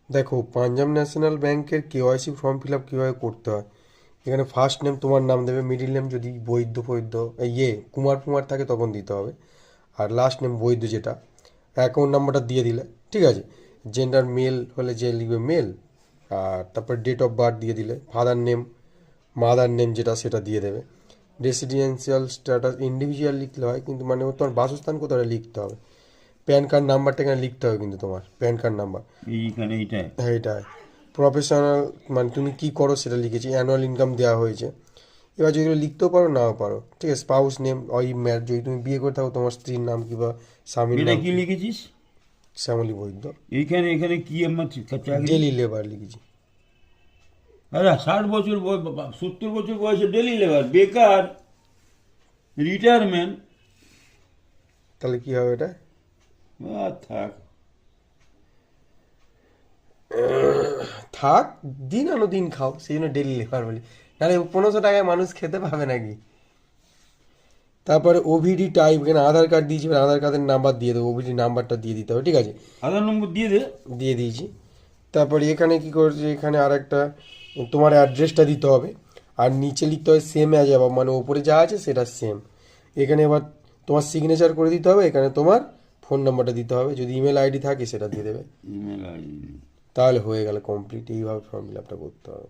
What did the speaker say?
দেখো, পাঞ্জাব ন্যাশনাল ব্যাংকের KYC form fill up কীভাবে করতে হয়। এখানে ফার্স্ট নেম তোমার নাম দেবে, মিডিল নেম যদি বৈদ্য ফৈদ্য কুমার ফুমার থাকে তখন দিতে হবে, আর লাস্ট নেম বৈদ্য যেটা। অ্যাকাউন্ট নাম্বারটা দিয়ে দিলে ঠিক আছে। জেন্ডার মেল হলে যে লিখবে মেল, আর তারপর ডেট অফ বার্থ দিয়ে দিলে, ফাদার নেম মাদার নেম যেটা সেটা দিয়ে দেবে। রেসিডেন্সিয়াল স্ট্যাটাস ইন্ডিভিজুয়াল লিখলে হয়, কিন্তু মানে তোমার বাসস্থান কোথায় লিখতে হবে। প্যান কার্ড নাম্বারটা এখানে লিখতে হবে, কিন্তু তোমার প্যান কার্ড নাম্বার। এইখানে এইটাই। হ্যাঁ এটাই। প্রফেশনাল মানে তুমি কি করো সেটা লিখেছি, অ্যানুয়াল ইনকাম দেওয়া হয়েছে। এবার যেগুলো লিখতেও পারো নাও পারো, ঠিক আছে। স্পাউস নেম, ওই ম্যার যদি তুমি বিয়ে করে থাকো তোমার স্ত্রীর নাম কি বা স্বামীর এটা নাম কি কি। লিখেছিস? শ্যামলী বৈদ্য। এইখানে এখানে কি আমার চাকরি? ডেলি লেবার লিখেছি। আরে 60 বছর 70 বছর বয়সে ডেলি লেবার, বেকার, রিটায়ারমেন্ট। তাহলে কি হবে এটা? থাক। থাক, দিন আনো দিন খাও, সেই জন্য ডেলি লেবার বলি। নাহলে 1500 টাকায় মানুষ খেতে পাবে নাকি। তারপরে ওভিডি টাইপ, এখানে আধার কার্ড দিয়েছি, এবার আধার কার্ডের নাম্বার দিয়ে দেবো, ওভিডি নাম্বারটা দিয়ে দিতে হবে, ঠিক আছে। আধার নম্বর দিয়ে দে। দিয়ে দিয়েছি। তারপরে এখানে কি করছে, এখানে আর একটা তোমার অ্যাড্রেসটা দিতে হবে, আর নিচে লিখতে হবে সেম অ্যাজ অ্যাবাভ, মানে ওপরে যা আছে সেটা সেম। এখানে এবার তোমার সিগনেচার করে দিতে হবে, এখানে তোমার ফোন নাম্বারটা দিতে হবে, যদি ইমেল আইডি থাকে সেটা দিয়ে দেবে। Email ID. তাহলে হয়ে গেল কমপ্লিট। এইভাবে ফর্ম ফিল আপটা করতে হবে।